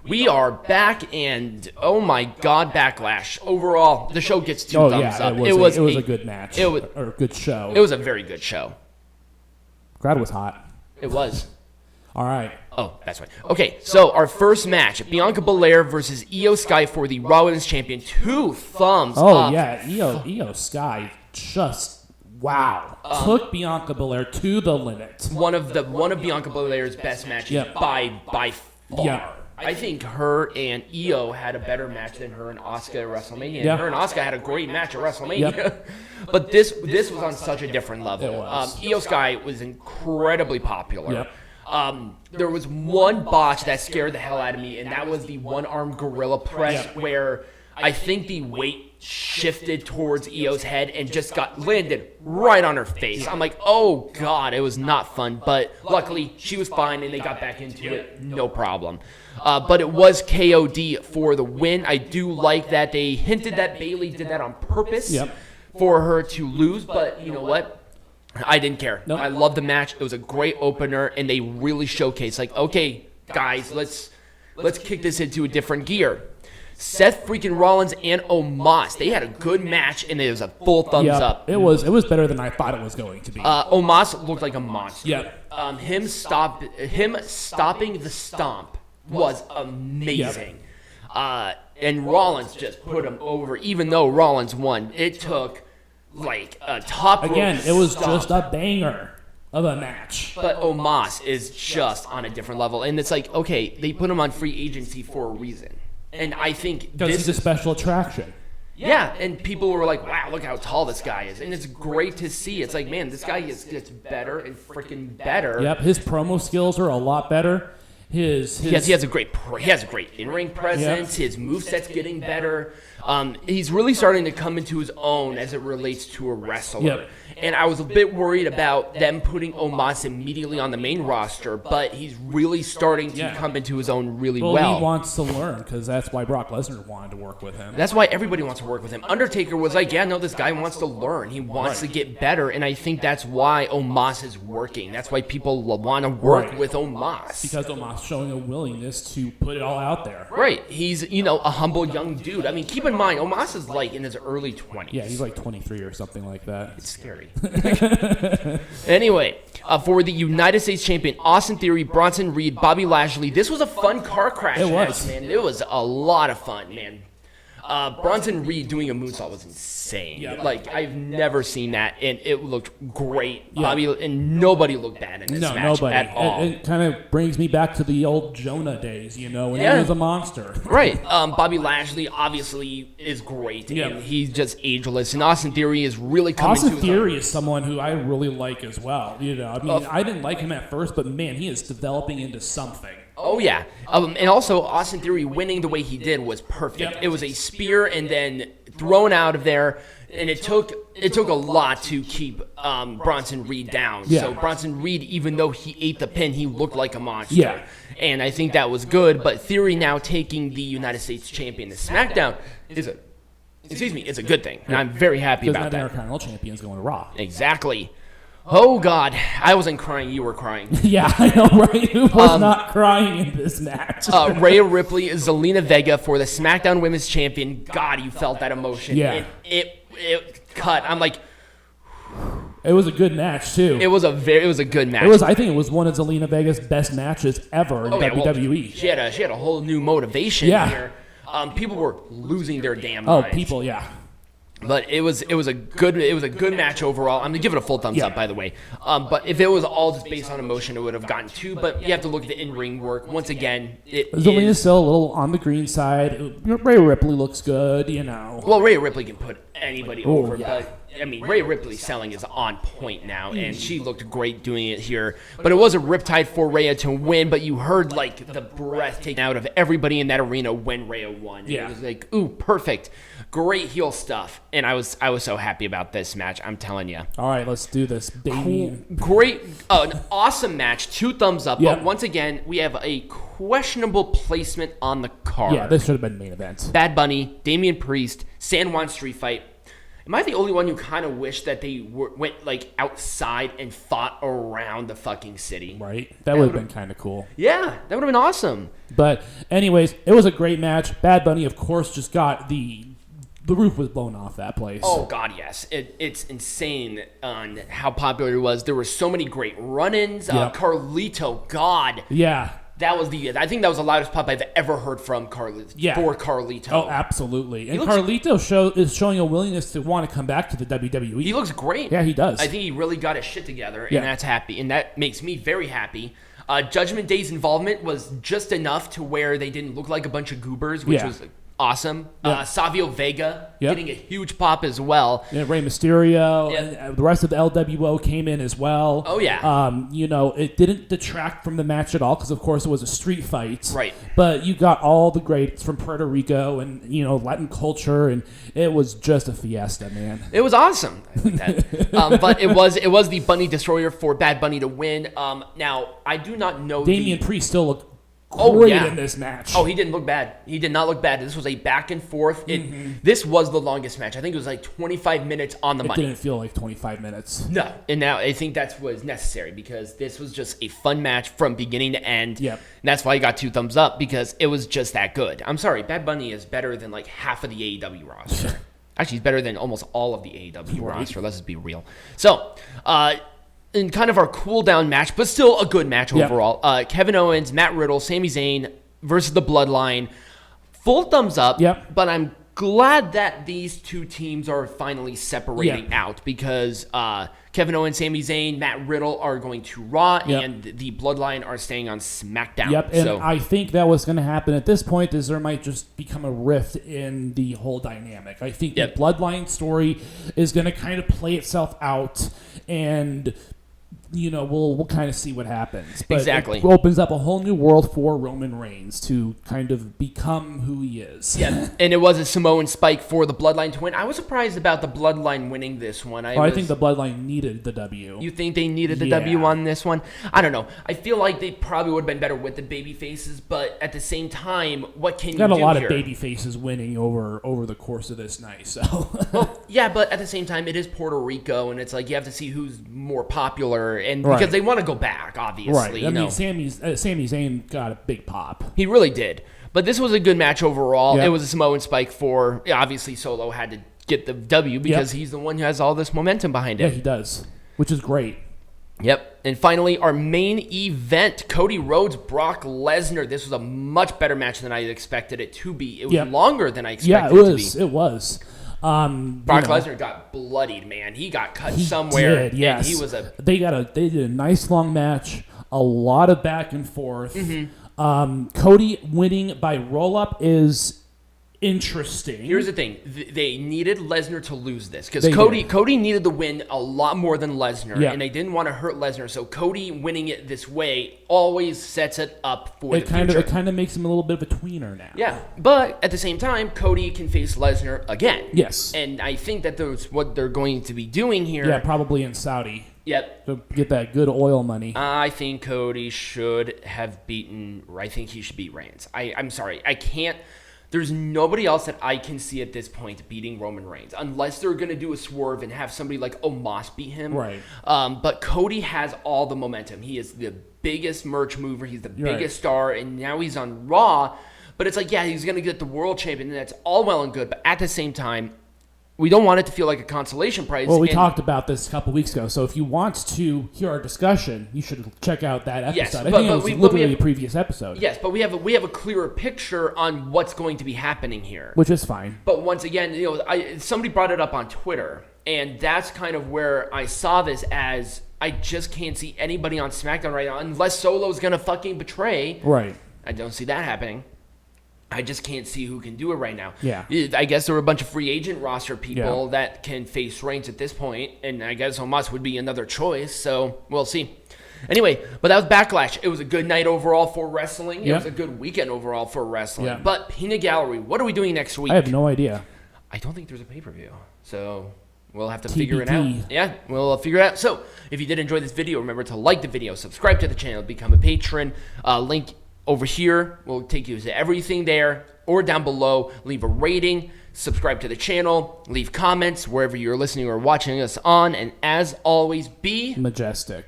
We are back, and oh my God, Backlash. Overall, the show gets 2 thumbs up. It was a good match. Or a good show. It was a very good show. Crowd was hot. It was. All right. Oh, that's right. Okay, so our first match, Bianca Belair versus Io Sky for the Raw Women's Champion. 2 thumbs up. Oh, yeah. Io Sky just, wow. Took Bianca Belair to the limit. One of Bianca Belair's best matches by far. Yeah. I think her and Io had a better match than her and Asuka at WrestleMania. Yeah. Her and Asuka had a great match at WrestleMania. Yep. But this was on such a different level. It was. Io Sky was incredibly popular. Yep. There was one botch that scared the hell out of me, and that was the one-arm gorilla press where I think the weight shifted towards Io's head and just landed right on her face. I'm like, oh, God, it was not fun. But luckily, she was fine, and they got back into it. No problem. But it was KOD for the win. I do like that they hinted that Bayley did that on purpose for her to lose. But you know what? I didn't care. Nope. I loved the match. It was a great opener, and they really showcased, like, okay, guys, let's kick this into a different gear. Seth freaking Rollins and Omos, they had a good match, and it was a full thumbs up. It was better than I thought it was going to be. Omos looked like a monster. Yeah. Him stopping the stomp was amazing. And Rollins just put him over, even though Rollins won. It took like a top again, rope it was stomp. just a banger of a match. But Omos is just on a different level, and it's like, okay, they put him on free agency for a reason, and I think because he's a special attraction. Yeah, and people were like, wow, look how tall this guy is, and it's great to see. It's like, man, this guy gets better and freaking better. Yep, his promo skills are a lot better. He has a great in-ring presence. His moveset's getting better. He's really starting to come into his own as it relates to a wrestler. Yep. And I was a bit worried about them putting Omos immediately on the main roster, but he's really starting to come into his own really well. Well, he wants to learn because that's why Brock Lesnar wanted to work with him. That's why everybody wants to work with him. Undertaker was like, yeah, no, this guy wants to learn. He wants to get better, and I think that's why Omos is working. That's why people want to work with Omos. Because Omos showing a willingness to put it all out there. Right. He's, a humble young dude. I mean, keep in mind, Omos is like in his early 20s. Yeah, he's like 23 or something like that. It's scary. Anyway, for the United States champion, Austin Theory, Bronson Reed, Bobby Lashley. This was a fun car crash match, man. It was a lot of fun, man. Bronson Reed doing a moonsault was insane. Yeah. Like, I've never seen that, and it looked great. Yeah. Bobby and nobody looked bad in this match at all. It kind of brings me back to the old Jonah days, when he was a monster. Right. Bobby Lashley obviously is great, and he's just ageless. And Austin Theory is really coming to his own. Austin Theory is someone who I really like as well. I didn't like him at first, but man, he is developing into something. Oh, yeah. And also, Austin Theory winning the way he did was perfect. Yep. It was a spear and then thrown out of there, and it took a lot to keep Bronson Reed down. Yeah. So Bronson Reed, even though he ate the pin, he looked like a monster. Yeah. And I think that was good. But Theory now taking the United States champion to SmackDown is a good thing. And I'm very happy about that. Because the Intercontinental Champion's going to Raw. Exactly. Oh, God. I wasn't crying. You were crying. Yeah, I know, right? Who was not crying in this match? Rhea Ripley, Zelina Vega for the SmackDown Women's Champion. God, you felt that emotion. Yeah. It cut. I'm like... It was a good match, too. It was a good match. I think it was one of Zelina Vega's best matches ever in WWE. Well, she had a whole new motivation here. People were losing their damn minds. Oh, people, yeah. But it was a good match overall. I'm gonna give it a full thumbs up, by the way. But if it was all just based on emotion, it would have gotten 2. But you have to look at the in-ring work. Once again, Zelina's still a little on the green side. Rhea Ripley looks good, Well, Rhea Ripley can put anybody over, but I mean, Rhea Ripley's selling is on point now, and she looked great doing it here. But it was a riptide for Rhea to win, but you heard, like, the breath taken out of everybody in that arena when Rhea won. Yeah. It was like, ooh, perfect. Great heel stuff. And I was so happy about this match, I'm telling you. All right, let's do this, Damian. Great, an awesome match, 2 thumbs up. Yep. But once again, we have a questionable placement on the card. Yeah, this should have been main event. Bad Bunny, Damian Priest, San Juan street fight. Am I the only one who kind of wish that they went like outside and fought around the fucking city? Right. That would have been kind of cool. Yeah, that would have been awesome. But anyways, it was a great match. Bad Bunny, of course, just got the roof was blown off that place. Oh, God, yes. It's insane on how popular it was. There were so many great run-ins. Yep. Carlito, God. Yeah. I think that was the loudest pop I've ever heard from Carlito. Yeah. For Carlito. Oh, absolutely. And Carlito is showing a willingness to want to come back to the WWE. He looks great. Yeah, he does. I think he really got his shit together, and that's happy. And that makes me very happy. Judgment Day's involvement was just enough to where they didn't look like a bunch of goobers, which was awesome. Savio Vega getting a huge pop as well. Yeah, Rey Mysterio and the rest of the LWO came in as well. Oh, yeah. It didn't detract from the match at all because, of course, it was a street fight. Right. But you got all the greats from Puerto Rico and, Latin culture, and it was just a fiesta, man. It was awesome. I like that. But it was the Bunny Destroyer for Bad Bunny to win. Now, I do not know Damian Priest still looked great in this match. Oh, he didn't look bad. He did not look bad. This was a back and forth. This was the longest match. I think it was like 25 minutes on the money. It didn't feel like 25 minutes. No. And now I think that was necessary because this was just a fun match from beginning to end. Yep. And that's why I got 2 thumbs up because it was just that good. I'm sorry. Bad Bunny is better than like half of the AEW roster. Actually, he's better than almost all of the AEW roster. Let's just be real. So, in kind of our cool-down match, but still a good match overall. Kevin Owens, Matt Riddle, Sami Zayn versus the Bloodline. Full thumbs up, but I'm glad that these two teams are finally separating out because Kevin Owens, Sami Zayn, Matt Riddle are going to Raw, and the Bloodline are staying on SmackDown. And I think that what's going to happen at this point is there might just become a rift in the whole dynamic. I think the Bloodline story is going to kind of play itself out, and we'll kind of see what happens. But exactly. It opens up a whole new world for Roman Reigns to kind of become who he is. Yeah, and it was a Samoan spike for the Bloodline to win. I was surprised about the Bloodline winning this one. I think the Bloodline needed the W. You think they needed the W on this one? I don't know. I feel like they probably would have been better with the baby faces, but at the same time, what can you do here? Got a lot of baby faces winning over the course of this night. So yeah, but at the same time, it is Puerto Rico, and it's like you have to see who's more popular. And because they want to go back, obviously. Right. I mean, Sami Zayn got a big pop. He really did. But this was a good match overall. It was a Samoan spike for, obviously, Solo had to get the W because he's the one who has all this momentum behind him. Yeah, he does, which is great. Yep. And finally, our main event, Cody Rhodes, Brock Lesnar. This was a much better match than I expected it to be. It was longer than I expected it to be. It was. Brock Lesnar got bloodied, man. He got cut somewhere. Did, yes. And he was they did a nice long match, a lot of back and forth. Cody winning by roll up is interesting. Here's the thing. They needed Lesnar to lose this because Cody needed to win a lot more than Lesnar, and they didn't want to hurt Lesnar. So Cody winning it this way always sets it up for the future. It kind of makes him a little bit of a tweener now. Yeah, but at the same time, Cody can face Lesnar again. Yes. And I think that that's what they're going to be doing here. Yeah, probably in Saudi. Yep. To get that good oil money. I think Cody should have beaten. I think he should beat Reigns. I'm sorry. I can't. There's nobody else that I can see at this point beating Roman Reigns, unless they're going to do a swerve and have somebody like Omos beat him. Right. But Cody has all the momentum. He is the biggest merch mover. He's the biggest star, and now he's on Raw. But it's like, yeah, he's going to get the world champion, and that's all well and good. But at the same time, we don't want it to feel like a consolation prize. Well, we talked about this a couple weeks ago, so if you want to hear our discussion, you should check out that episode. Yes, I think it was literally a previous episode. Yes, but we have a clearer picture on what's going to be happening here. Which is fine. But once again, somebody brought it up on Twitter, and that's kind of where I saw this as I just can't see anybody on SmackDown right now unless Solo's going to fucking betray. Right. I don't see that happening. I just can't see who can do it right now. Yeah. I guess there were a bunch of free agent roster people that can face Reigns at this point, and I guess Omos would be another choice, so we'll see. Anyway, but that was Backlash. It was a good night overall for wrestling. It was a good weekend overall for wrestling. Yeah. But Peanut Gallery, what are we doing next week? I have no idea. I don't think there's a pay-per-view, so we'll have to figure it out. Yeah, we'll figure it out. So if you did enjoy this video, remember to like the video, subscribe to the channel, become a patron. Link over here will take you to everything there or down below. Leave a rating. subscribe to the channel, leave comments wherever you're listening or watching us on, and as always, be majestic.